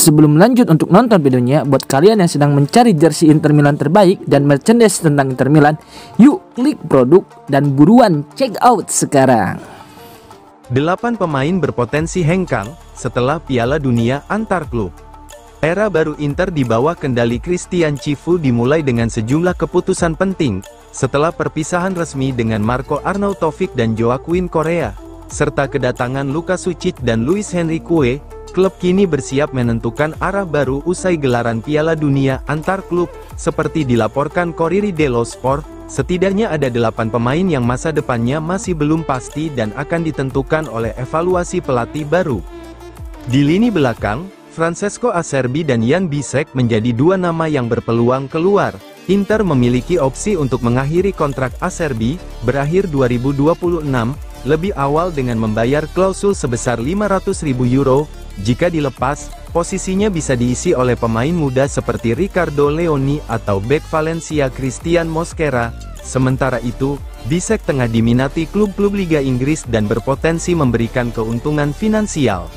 Sebelum lanjut untuk nonton videonya, buat kalian yang sedang mencari jersey Inter Milan terbaik dan merchandise tentang Inter Milan, yuk klik produk dan buruan check out sekarang. 8 pemain berpotensi hengkang setelah Piala Dunia antar klub. Era baru Inter di bawah kendali Christian Cifu dimulai dengan sejumlah keputusan penting, setelah perpisahan resmi dengan Marco Arnautovic dan Joaquin Correa, serta kedatangan Luka Sucic dan Luis Henrique. Klub kini bersiap menentukan arah baru usai gelaran Piala Dunia antar klub. Seperti dilaporkan Corriere dello Sport, setidaknya ada 8 pemain yang masa depannya masih belum pasti dan akan ditentukan oleh evaluasi pelatih baru. Di lini belakang, Francesco Acerbi dan Jan Bisek menjadi 2 nama yang berpeluang keluar. Inter memiliki opsi untuk mengakhiri kontrak Acerbi, berakhir 2026, lebih awal dengan membayar klausul sebesar 500.000 euro. Jika dilepas, posisinya bisa diisi oleh pemain muda seperti Riccardo Leoni atau bek Valencia Christian Mosquera. Sementara itu, Bisek tengah diminati klub-klub Liga Inggris dan berpotensi memberikan keuntungan finansial.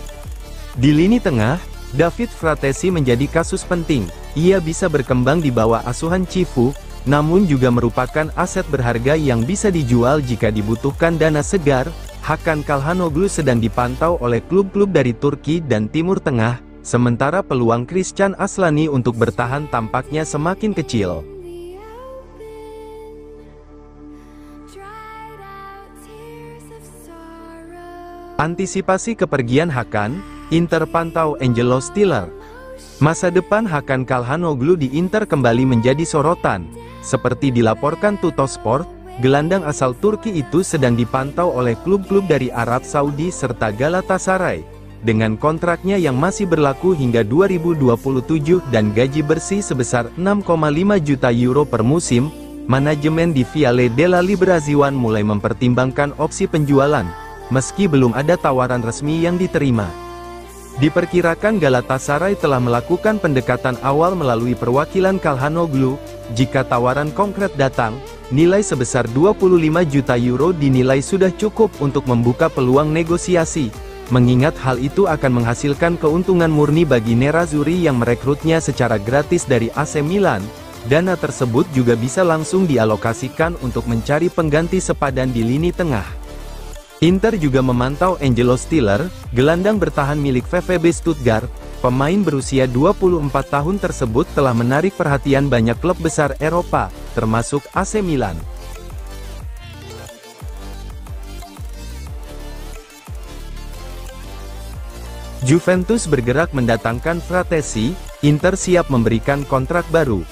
Di lini tengah, David Fratesi menjadi kasus penting. Ia bisa berkembang di bawah asuhan Cifu, namun juga merupakan aset berharga yang bisa dijual jika dibutuhkan dana segar. Hakan Calhanoglu sedang dipantau oleh klub-klub dari Turki dan Timur Tengah, sementara peluang Christian Aslani untuk bertahan tampaknya semakin kecil. Antisipasi kepergian Hakan, Inter pantau Angelo Stiller. Masa depan Hakan Calhanoglu di Inter kembali menjadi sorotan. Seperti dilaporkan Tuttosport, gelandang asal Turki itu sedang dipantau oleh klub-klub dari Arab Saudi serta Galatasaray. Dengan kontraknya yang masih berlaku hingga 2027 dan gaji bersih sebesar 6,5 juta euro per musim, manajemen di Viale della Liberazione mulai mempertimbangkan opsi penjualan, meski belum ada tawaran resmi yang diterima. Diperkirakan Galatasaray telah melakukan pendekatan awal melalui perwakilan Calhanoglu. Jika tawaran konkret datang, nilai sebesar 25 juta euro dinilai sudah cukup untuk membuka peluang negosiasi. Mengingat hal itu akan menghasilkan keuntungan murni bagi Nerazzurri yang merekrutnya secara gratis dari AC Milan. Dana tersebut juga bisa langsung dialokasikan untuk mencari pengganti sepadan di lini tengah. Inter juga memantau Angelo Stiller, gelandang bertahan milik VfB Stuttgart. Pemain berusia 24 tahun tersebut telah menarik perhatian banyak klub besar Eropa, termasuk AC Milan. Juventus bergerak mendatangkan Fratesi, Inter siap memberikan kontrak baru.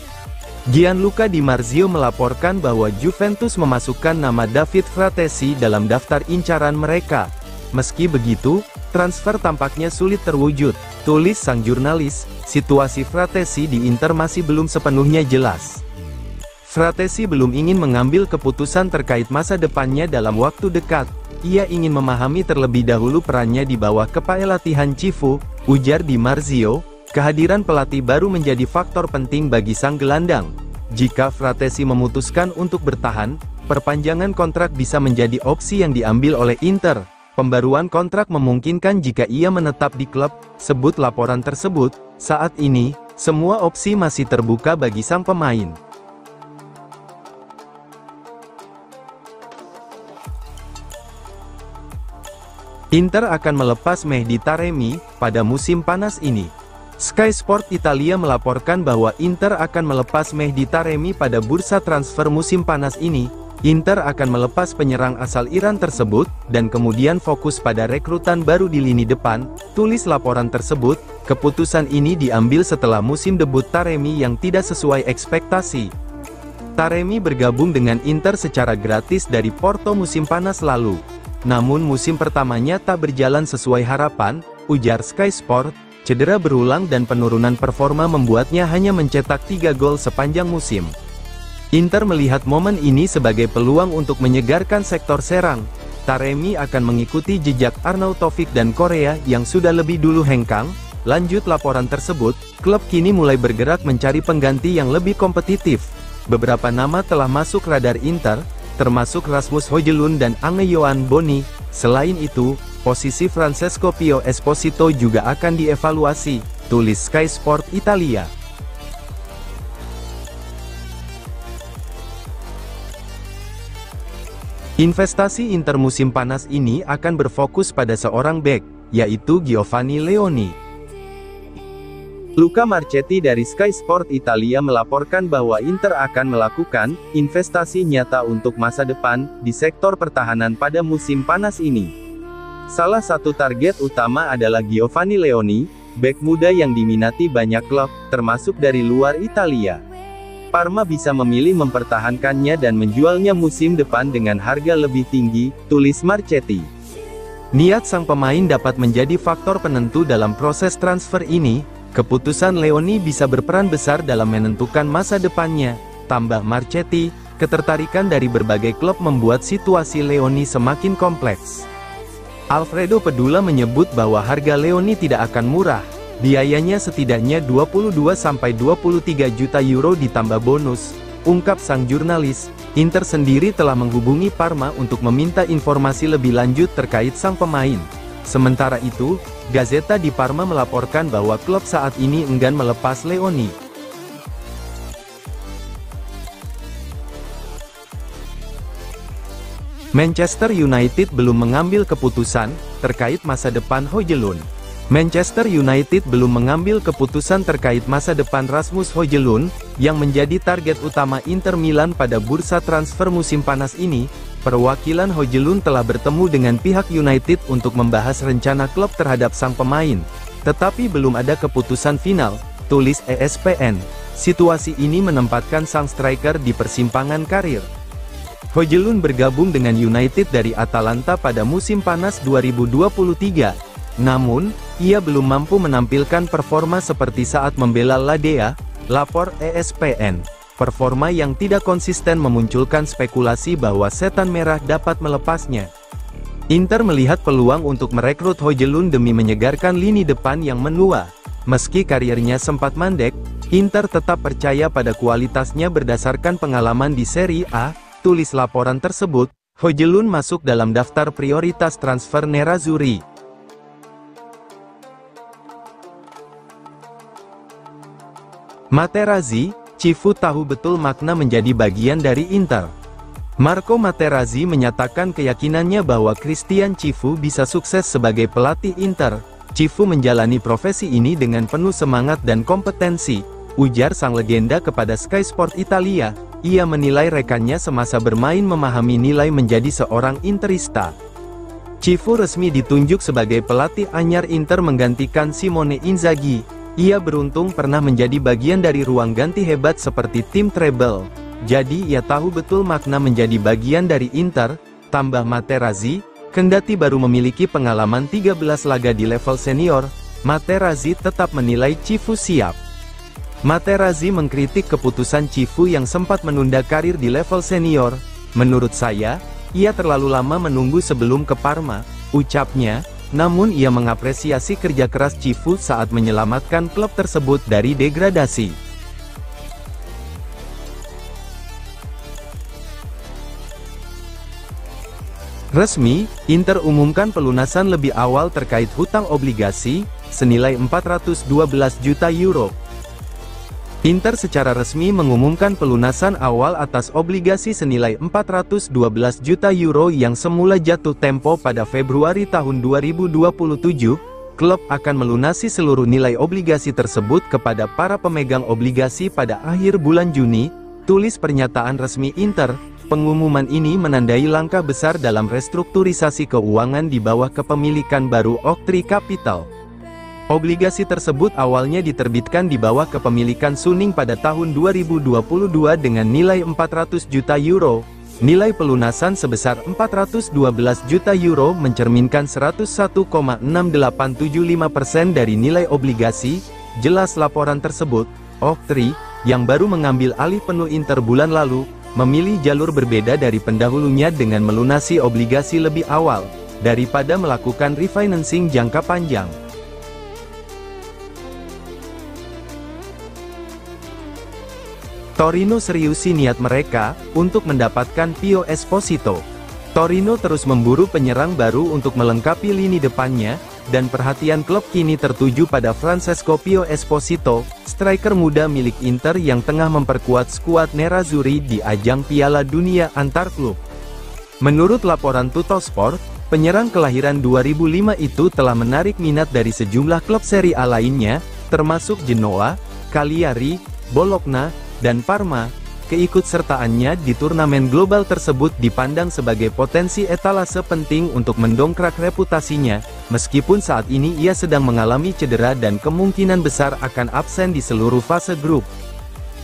Gianluca Di Marzio melaporkan bahwa Juventus memasukkan nama David Fratesi dalam daftar incaran mereka. Meski begitu, transfer tampaknya sulit terwujud. Tulis sang jurnalis, situasi Fratesi di Inter masih belum sepenuhnya jelas. Fratesi belum ingin mengambil keputusan terkait masa depannya dalam waktu dekat. Ia ingin memahami terlebih dahulu perannya di bawah kepelatihan Cifu, ujar Di Marzio. Kehadiran pelatih baru menjadi faktor penting bagi sang gelandang. Jika Fratesi memutuskan untuk bertahan, perpanjangan kontrak bisa menjadi opsi yang diambil oleh Inter. Pembaruan kontrak memungkinkan jika ia menetap di klub, sebut laporan tersebut. Saat ini, semua opsi masih terbuka bagi sang pemain. Inter akan melepas Mehdi Taremi pada musim panas ini. Sky Sport Italia melaporkan bahwa Inter akan melepas Mehdi Taremi pada bursa transfer musim panas ini. Inter akan melepas penyerang asal Iran tersebut, dan kemudian fokus pada rekrutan baru di lini depan, tulis laporan tersebut. Keputusan ini diambil setelah musim debut Taremi yang tidak sesuai ekspektasi. Taremi bergabung dengan Inter secara gratis dari Porto musim panas lalu. Namun musim pertamanya tak berjalan sesuai harapan, ujar Sky Sport. Cedera berulang dan penurunan performa membuatnya hanya mencetak 3 gol sepanjang musim. Inter melihat momen ini sebagai peluang untuk menyegarkan sektor serang. Taremi akan mengikuti jejak Arnautovic dan Correa yang sudah lebih dulu hengkang. Lanjut laporan tersebut, klub kini mulai bergerak mencari pengganti yang lebih kompetitif. Beberapa nama telah masuk radar Inter, termasuk Rasmus Højlund dan Ange-Johan Bonni. Selain itu, posisi Francesco Pio Esposito juga akan dievaluasi. tulis Sky Sport Italia. Investasi Inter musim panas ini akan berfokus pada seorang bek, yaitu Giovanni Leoni. Luca Marchetti dari Sky Sport Italia melaporkan bahwa Inter akan melakukan investasi nyata untuk masa depan di sektor pertahanan pada musim panas ini. Salah satu target utama adalah Giovanni Leoni, bek muda yang diminati banyak klub, termasuk dari luar Italia. Parma bisa memilih mempertahankannya dan menjualnya musim depan dengan harga lebih tinggi, tulis Marchetti. Niat sang pemain dapat menjadi faktor penentu dalam proses transfer ini. Keputusan Leoni bisa berperan besar dalam menentukan masa depannya, tambah Marchetti. Ketertarikan dari berbagai klub membuat situasi Leoni semakin kompleks. Alfredo Pedula menyebut bahwa harga Leoni tidak akan murah. Biayanya setidaknya 22-23 juta euro ditambah bonus, ungkap sang jurnalis. Inter sendiri telah menghubungi Parma untuk meminta informasi lebih lanjut terkait sang pemain. Sementara itu, Gazzetta di Parma melaporkan bahwa klub saat ini enggan melepas Leoni. Manchester United belum mengambil keputusan terkait masa depan Højlund. Manchester United belum mengambil keputusan terkait masa depan Rasmus Højlund, yang menjadi target utama Inter Milan pada bursa transfer musim panas ini. Perwakilan Højlund telah bertemu dengan pihak United untuk membahas rencana klub terhadap sang pemain, tetapi belum ada keputusan final, tulis ESPN. Situasi ini menempatkan sang striker di persimpangan karir. Højlund bergabung dengan United dari Atalanta pada musim panas 2023. Namun, ia belum mampu menampilkan performa seperti saat membela Ladea, lapor ESPN. Performa yang tidak konsisten memunculkan spekulasi bahwa setan merah dapat melepasnya. Inter melihat peluang untuk merekrut Højlund demi menyegarkan lini depan yang menua. Meski karirnya sempat mandek, Inter tetap percaya pada kualitasnya berdasarkan pengalaman di Serie A, tulis laporan tersebut. Højlund masuk dalam daftar prioritas transfer Nerazzurri. Materazzi, Cifu tahu betul makna menjadi bagian dari Inter. Marco Materazzi menyatakan keyakinannya bahwa Christian Cifu bisa sukses sebagai pelatih Inter. Cifu menjalani profesi ini dengan penuh semangat dan kompetensi, ujar sang legenda kepada Sky Sport Italia. Ia menilai rekannya semasa bermain memahami nilai menjadi seorang Interista. Cifu resmi ditunjuk sebagai pelatih anyar Inter menggantikan Simone Inzaghi. Ia beruntung pernah menjadi bagian dari ruang ganti hebat seperti tim treble. Jadi ia tahu betul makna menjadi bagian dari Inter, tambah Materazzi. Kendati baru memiliki pengalaman 13 laga di level senior, Materazzi tetap menilai Cifu siap. Materazzi mengkritik keputusan Cifu yang sempat menunda karir di level senior. Menurut saya, ia terlalu lama menunggu sebelum ke Parma, ucapnya. Namun ia mengapresiasi kerja keras Cifu saat menyelamatkan klub tersebut dari degradasi. Resmi, Inter umumkan pelunasan lebih awal terkait hutang obligasi, senilai 412 juta euro. Inter secara resmi mengumumkan pelunasan awal atas obligasi senilai 412 juta euro yang semula jatuh tempo pada Februari tahun 2027. Klub akan melunasi seluruh nilai obligasi tersebut kepada para pemegang obligasi pada akhir bulan Juni, tulis pernyataan resmi Inter. Pengumuman ini menandai langkah besar dalam restrukturisasi keuangan di bawah kepemilikan baru Oaktree Capital. Obligasi tersebut awalnya diterbitkan di bawah kepemilikan Suning pada tahun 2022 dengan nilai 400 juta euro. Nilai pelunasan sebesar 412 juta euro mencerminkan 101,6875% dari nilai obligasi, jelas laporan tersebut. Oaktree, yang baru mengambil alih penuh Inter bulan lalu, memilih jalur berbeda dari pendahulunya dengan melunasi obligasi lebih awal, daripada melakukan refinancing jangka panjang. Torino seriusi niat mereka untuk mendapatkan Pio Esposito. Torino terus memburu penyerang baru untuk melengkapi lini depannya. dan perhatian klub kini tertuju pada Francesco Pio Esposito, striker muda milik Inter yang tengah memperkuat skuad Nerazzurri di ajang Piala Dunia antar klub. Menurut laporan Tuttosport, penyerang kelahiran 2005 itu telah menarik minat dari sejumlah klub Serie A lainnya, termasuk Genoa, Cagliari, Bologna, dan Parma. Keikutsertaannya di turnamen global tersebut dipandang sebagai potensi etalase penting untuk mendongkrak reputasinya, meskipun saat ini ia sedang mengalami cedera dan kemungkinan besar akan absen di seluruh fase grup.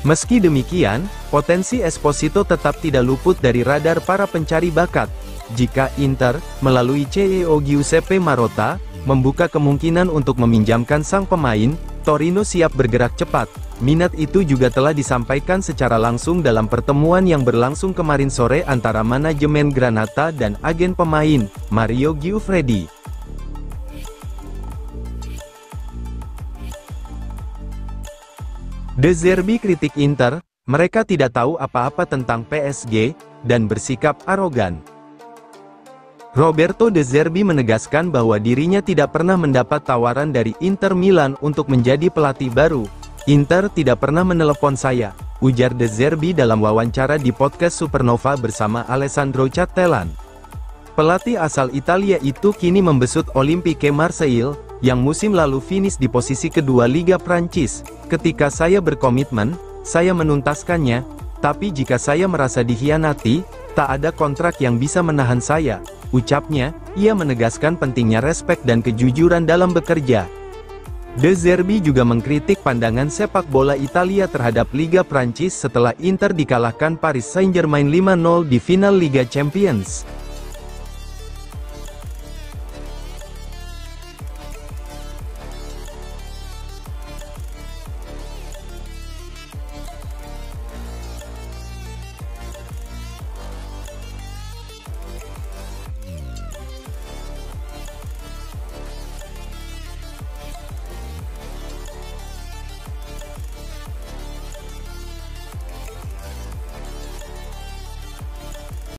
Meski demikian, potensi Esposito tetap tidak luput dari radar para pencari bakat. Jika Inter, melalui CEO Giuseppe Marotta, membuka kemungkinan untuk meminjamkan sang pemain, Torino siap bergerak cepat. Minat itu juga telah disampaikan secara langsung dalam pertemuan yang berlangsung kemarin sore antara manajemen Granata dan agen pemain, Mario Giuffredi. De Zerbi kritik Inter, mereka tidak tahu apa-apa tentang PSG, dan bersikap arogan. Roberto De Zerbi menegaskan bahwa dirinya tidak pernah mendapat tawaran dari Inter Milan untuk menjadi pelatih baru. Inter tidak pernah menelepon saya, ujar De Zerbi dalam wawancara di podcast Supernova bersama Alessandro Cattelan. Pelatih asal Italia itu kini membesut Olympique Marseille, yang musim lalu finish di posisi kedua Liga Prancis. Ketika saya berkomitmen, saya menuntaskannya, tapi jika saya merasa dikhianati, tak ada kontrak yang bisa menahan saya, ucapnya. Ia menegaskan pentingnya respek dan kejujuran dalam bekerja. De Zerbi juga mengkritik pandangan sepak bola Italia terhadap Liga Prancis setelah Inter dikalahkan Paris Saint-Germain 5-0 di final Liga Champions.